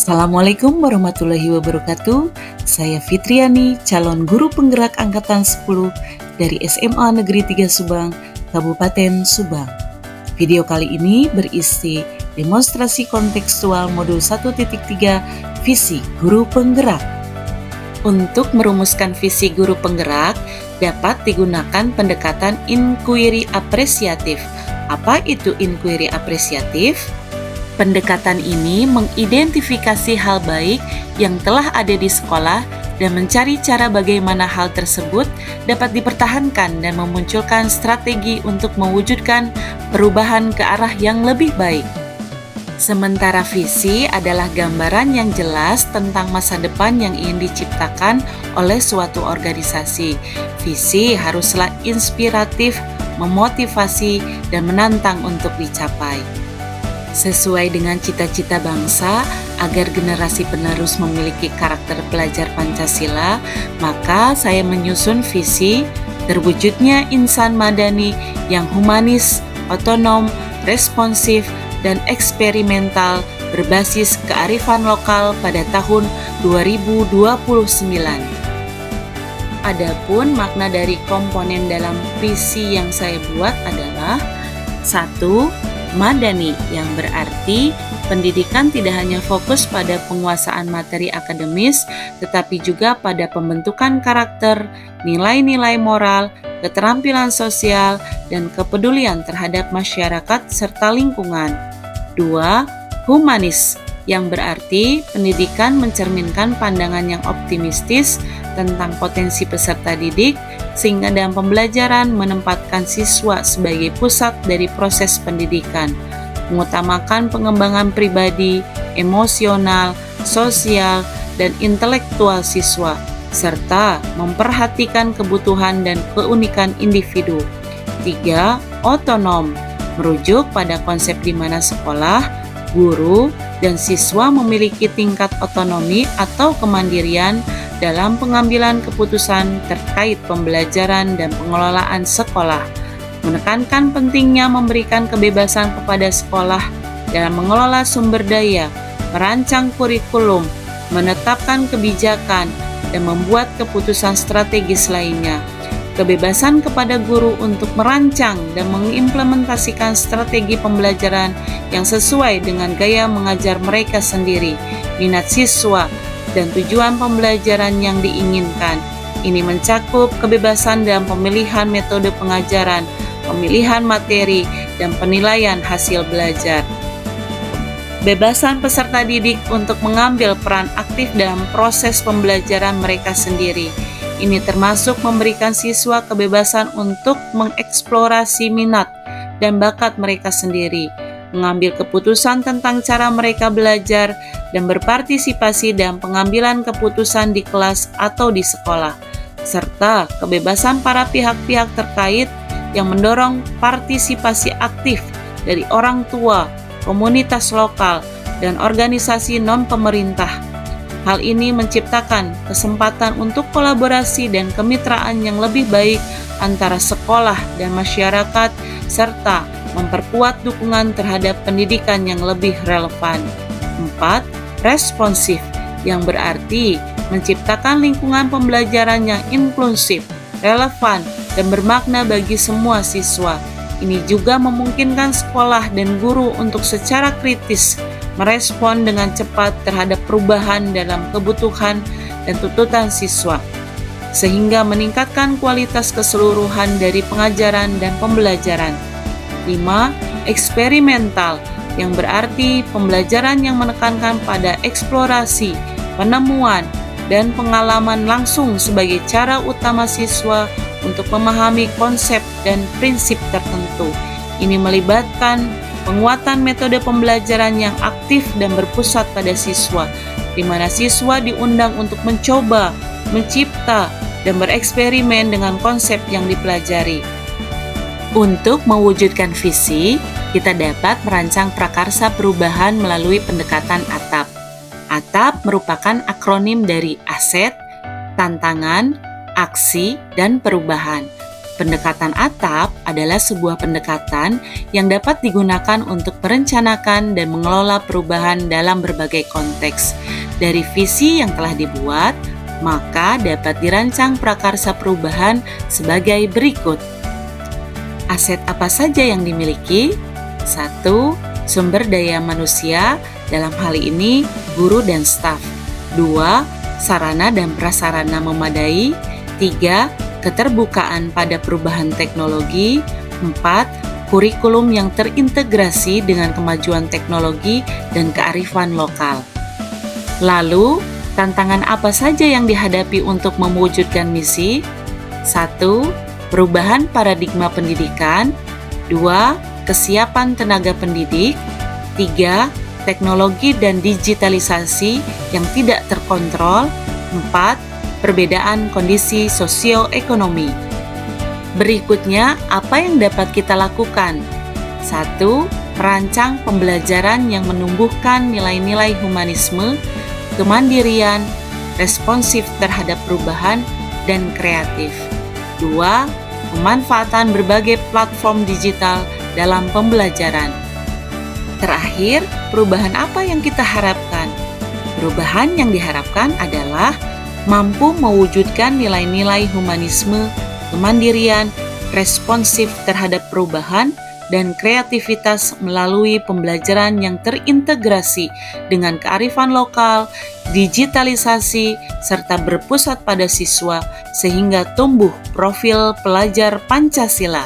Assalamualaikum warahmatullahi wabarakatuh. Saya Fitriani, calon guru penggerak angkatan 10 dari SMA Negeri 3 Subang, Kabupaten Subang. Video kali ini berisi demonstrasi kontekstual modul 1.3 visi guru penggerak. Untuk merumuskan visi guru penggerak, dapat digunakan pendekatan inquiry apresiatif. Apa itu inquiry apresiatif? Pendekatan ini mengidentifikasi hal baik yang telah ada di sekolah dan mencari cara bagaimana hal tersebut dapat dipertahankan dan memunculkan strategi untuk mewujudkan perubahan ke arah yang lebih baik. Sementara visi adalah gambaran yang jelas tentang masa depan yang ingin diciptakan oleh suatu organisasi. Visi haruslah inspiratif, memotivasi, dan menantang untuk dicapai. Sesuai dengan cita-cita bangsa, agar generasi penerus memiliki karakter pelajar Pancasila, maka saya menyusun visi terwujudnya insan madani yang humanis, otonom, responsif, dan eksperimental berbasis kearifan lokal pada tahun 2029. Adapun makna dari komponen dalam visi yang saya buat adalah 1. Madani, yang berarti pendidikan tidak hanya fokus pada penguasaan materi akademis, tetapi juga pada pembentukan karakter, nilai-nilai moral, keterampilan sosial, dan kepedulian terhadap masyarakat serta lingkungan. 2. Humanis, yang berarti pendidikan mencerminkan pandangan yang optimistis tentang potensi peserta didik, sehingga dalam pembelajaran menempatkan siswa sebagai pusat dari proses pendidikan, mengutamakan pengembangan pribadi, emosional, sosial, dan intelektual siswa, serta memperhatikan kebutuhan dan keunikan individu. 3. Otonom, merujuk pada konsep di mana sekolah, guru, dan siswa memiliki tingkat otonomi atau kemandirian dalam pengambilan keputusan terkait pembelajaran dan pengelolaan sekolah, menekankan pentingnya memberikan kebebasan kepada sekolah dalam mengelola sumber daya, merancang kurikulum, menetapkan kebijakan, dan membuat keputusan strategis lainnya. Kebebasan kepada guru untuk merancang dan mengimplementasikan strategi pembelajaran yang sesuai dengan gaya mengajar mereka sendiri, minat siswa, dan tujuan pembelajaran yang diinginkan. Ini mencakup kebebasan dalam pemilihan metode pengajaran, pemilihan materi, dan penilaian hasil belajar. Bebasan peserta didik untuk mengambil peran aktif dalam proses pembelajaran mereka sendiri. Ini termasuk memberikan siswa kebebasan untuk mengeksplorasi minat dan bakat mereka sendiri, mengambil keputusan tentang cara mereka belajar, dan berpartisipasi dalam pengambilan keputusan di kelas atau di sekolah, serta kebebasan para pihak-pihak terkait yang mendorong partisipasi aktif dari orang tua, komunitas lokal, dan organisasi non-pemerintah. Hal ini menciptakan kesempatan untuk kolaborasi dan kemitraan yang lebih baik antara sekolah dan masyarakat, serta memperkuat dukungan terhadap pendidikan yang lebih relevan. 4. Responsif, yang berarti menciptakan lingkungan pembelajaran yang inklusif, relevan, dan bermakna bagi semua siswa. Ini juga memungkinkan sekolah dan guru untuk secara kritis merespon dengan cepat terhadap perubahan dalam kebutuhan dan tuntutan siswa, sehingga meningkatkan kualitas keseluruhan dari pengajaran dan pembelajaran. 5. Eksperimental, yang berarti pembelajaran yang menekankan pada eksplorasi, penemuan, dan pengalaman langsung sebagai cara utama siswa untuk memahami konsep dan prinsip tertentu. Ini melibatkan penguatan metode pembelajaran yang aktif dan berpusat pada siswa, di mana siswa diundang untuk mencoba, mencipta, dan bereksperimen dengan konsep yang dipelajari. Untuk mewujudkan visi, kita dapat merancang prakarsa perubahan melalui pendekatan ATAP. ATAP merupakan akronim dari aset, tantangan, aksi, dan perubahan. Pendekatan atap adalah sebuah pendekatan yang dapat digunakan untuk merencanakan dan mengelola perubahan dalam berbagai konteks. Dari visi yang telah dibuat, maka dapat dirancang prakarsa perubahan sebagai berikut. Aset apa saja yang dimiliki? 1. Sumber daya manusia, dalam hal ini guru dan staf. 2. Sarana dan prasarana memadai. 3. Keterbukaan pada perubahan teknologi. 4. Kurikulum yang terintegrasi dengan kemajuan teknologi dan kearifan lokal. Lalu, tantangan apa saja yang dihadapi untuk mewujudkan misi? 1. Perubahan paradigma pendidikan. 2. Kesiapan tenaga pendidik. 3. Teknologi dan digitalisasi yang tidak terkontrol. 4. Perbedaan kondisi sosioekonomi. Berikutnya, apa yang dapat kita lakukan? 1. Merancang pembelajaran yang menumbuhkan nilai-nilai humanisme, kemandirian, responsif terhadap perubahan, dan kreatif. 2. Pemanfaatan berbagai platform digital dalam pembelajaran. Terakhir, perubahan apa yang kita harapkan? Perubahan yang diharapkan adalah mampu mewujudkan nilai-nilai humanisme, kemandirian, responsif terhadap perubahan, dan kreativitas melalui pembelajaran yang terintegrasi dengan kearifan lokal, digitalisasi, serta berpusat pada siswa sehingga tumbuh profil pelajar Pancasila.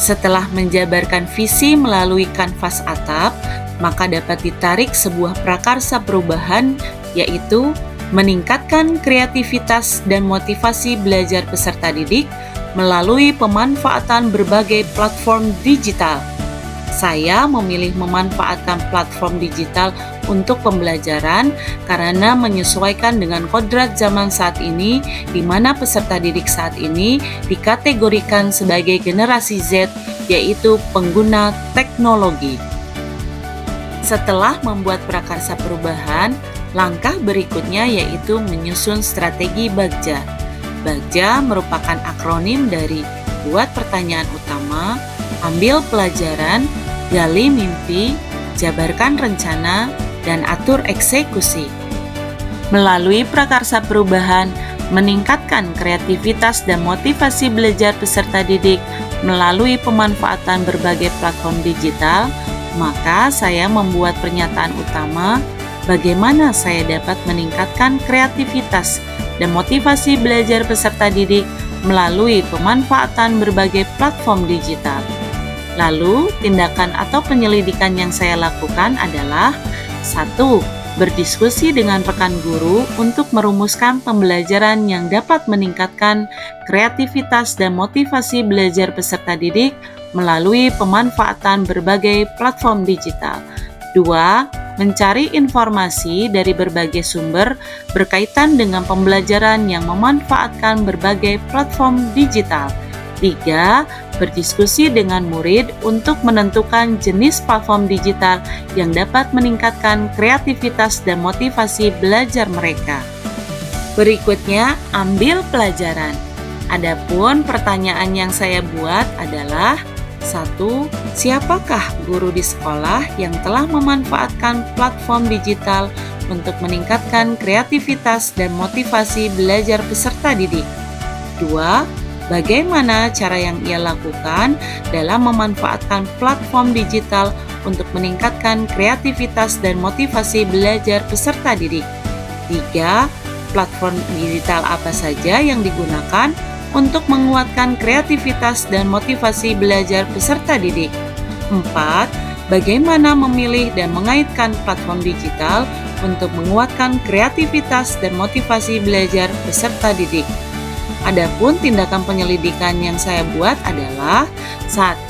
Setelah menjabarkan visi melalui kanvas atap, maka dapat ditarik sebuah prakarsa perubahan, yaitu meningkatkan kreativitas dan motivasi belajar peserta didik melalui pemanfaatan berbagai platform digital. Saya memilih memanfaatkan platform digital untuk pembelajaran karena menyesuaikan dengan kodrat zaman saat ini, di mana peserta didik saat ini dikategorikan sebagai generasi Z, yaitu pengguna teknologi. Setelah membuat prakarsa perubahan, langkah berikutnya yaitu menyusun strategi Bagja. Bagja merupakan akronim dari buat pertanyaan utama, ambil pelajaran, gali mimpi, jabarkan rencana, dan atur eksekusi. Melalui prakarsa perubahan, meningkatkan kreativitas dan motivasi belajar peserta didik melalui pemanfaatan berbagai platform digital, maka saya membuat pernyataan utama bagaimana saya dapat meningkatkan kreativitas dan motivasi belajar peserta didik melalui pemanfaatan berbagai platform digital. Lalu, tindakan atau penyelidikan yang saya lakukan adalah 1. Berdiskusi dengan rekan guru untuk merumuskan pembelajaran yang dapat meningkatkan kreativitas dan motivasi belajar peserta didik melalui pemanfaatan berbagai platform digital. 2. Mencari informasi dari berbagai sumber berkaitan dengan pembelajaran yang memanfaatkan berbagai platform digital. 3. Berdiskusi dengan murid untuk menentukan jenis platform digital yang dapat meningkatkan kreativitas dan motivasi belajar mereka. Berikutnya, ambil pelajaran. Adapun pertanyaan yang saya buat adalah 1. Siapakah guru di sekolah yang telah memanfaatkan platform digital untuk meningkatkan kreativitas dan motivasi belajar peserta didik? 2. Bagaimana cara yang ia lakukan dalam memanfaatkan platform digital untuk meningkatkan kreativitas dan motivasi belajar peserta didik? 3. Platform digital apa saja yang digunakan untuk menguatkan kreativitas dan motivasi belajar peserta didik? 4. Bagaimana memilih dan mengaitkan platform digital untuk menguatkan kreativitas dan motivasi belajar peserta didik? Adapun tindakan penyelidikan yang saya buat adalah 1.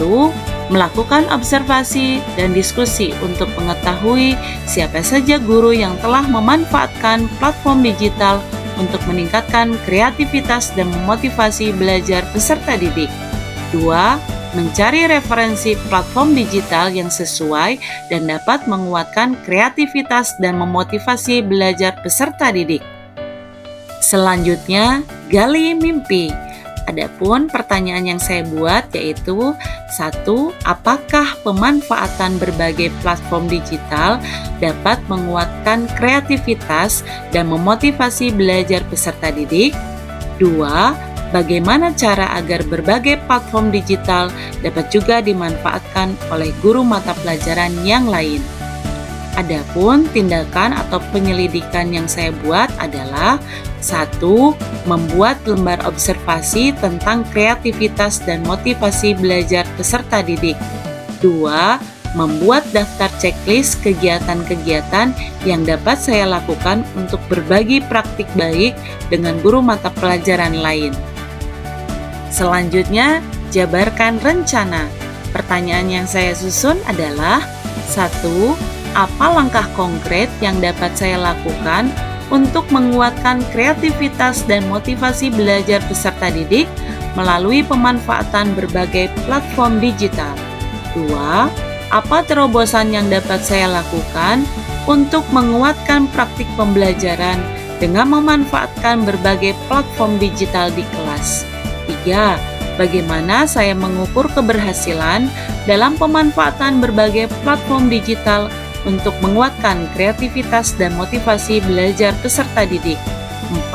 Melakukan observasi dan diskusi untuk mengetahui siapa saja guru yang telah memanfaatkan platform digital untuk meningkatkan kreativitas dan memotivasi belajar peserta didik. 2. Mencari referensi platform digital yang sesuai dan dapat menguatkan kreativitas dan memotivasi belajar peserta didik. Selanjutnya, gali mimpi. Adapun pertanyaan yang saya buat yaitu 1. Apakah pemanfaatan berbagai platform digital dapat menguatkan kreativitas dan memotivasi belajar peserta didik? 2. Bagaimana cara agar berbagai platform digital dapat juga dimanfaatkan oleh guru mata pelajaran yang lain? Adapun tindakan atau penyelidikan yang saya buat adalah 1. Membuat lembar observasi tentang kreativitas dan motivasi belajar peserta didik. 2. Membuat daftar checklist kegiatan-kegiatan yang dapat saya lakukan untuk berbagi praktik baik dengan guru mata pelajaran lain. Selanjutnya, jabarkan rencana. Pertanyaan yang saya susun adalah 1. Apa langkah konkret yang dapat saya lakukan untuk menguatkan kreativitas dan motivasi belajar peserta didik melalui pemanfaatan berbagai platform digital? 2. Apa terobosan yang dapat saya lakukan untuk menguatkan praktik pembelajaran dengan memanfaatkan berbagai platform digital di kelas? 3. Bagaimana saya mengukur keberhasilan dalam pemanfaatan berbagai platform digital untuk menguatkan kreativitas dan motivasi belajar peserta didik?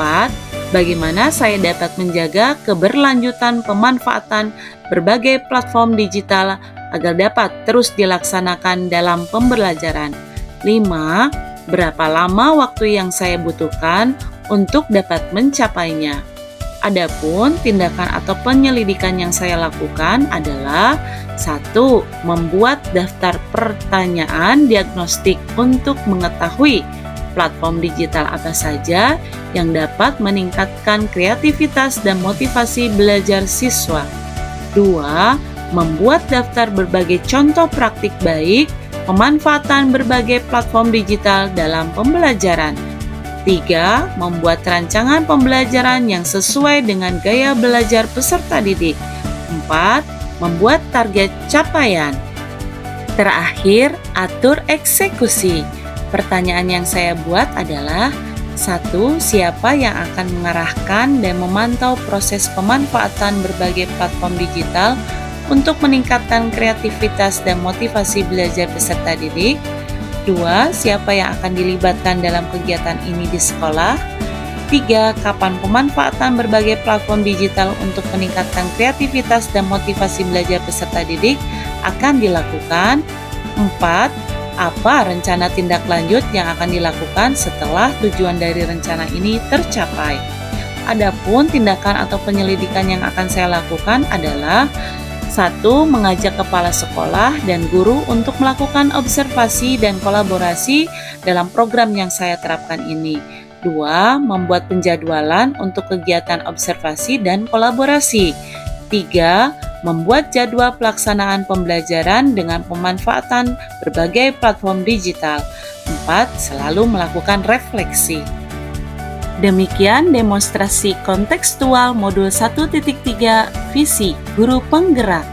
4. Bagaimana saya dapat menjaga keberlanjutan pemanfaatan berbagai platform digital agar dapat terus dilaksanakan dalam pembelajaran? 5. Berapa lama waktu yang saya butuhkan untuk dapat mencapainya? Adapun tindakan atau penyelidikan yang saya lakukan adalah 1. Membuat daftar pertanyaan diagnostik untuk mengetahui platform digital apa saja yang dapat meningkatkan kreativitas dan motivasi belajar siswa. 2. Membuat daftar berbagai contoh praktik baik pemanfaatan berbagai platform digital dalam pembelajaran. 3. Membuat rancangan pembelajaran yang sesuai dengan gaya belajar peserta didik. 4. Membuat target capaian. Terakhir, atur eksekusi. Pertanyaan yang saya buat adalah 1. Siapa yang akan mengarahkan dan memantau proses pemanfaatan berbagai platform digital untuk meningkatkan kreativitas dan motivasi belajar peserta didik? 2. Siapa yang akan dilibatkan dalam kegiatan ini di sekolah? 3. Kapan pemanfaatan berbagai platform digital untuk meningkatkan kreativitas dan motivasi belajar peserta didik akan dilakukan? 4. Apa rencana tindak lanjut yang akan dilakukan setelah tujuan dari rencana ini tercapai? Adapun tindakan atau penyelidikan yang akan saya lakukan adalah 1. Mengajak kepala sekolah dan guru untuk melakukan observasi dan kolaborasi dalam program yang saya terapkan ini. 2. Membuat penjadwalan untuk kegiatan observasi dan kolaborasi. 3. Membuat jadwal pelaksanaan pembelajaran dengan pemanfaatan berbagai platform digital. 4. Selalu melakukan refleksi. Demikian demonstrasi kontekstual modul 1.3 Visi Guru Penggerak.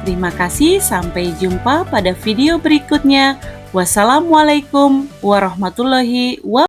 Terima kasih, sampai jumpa pada video berikutnya. Wassalamualaikum warahmatullahi wabarakatuh.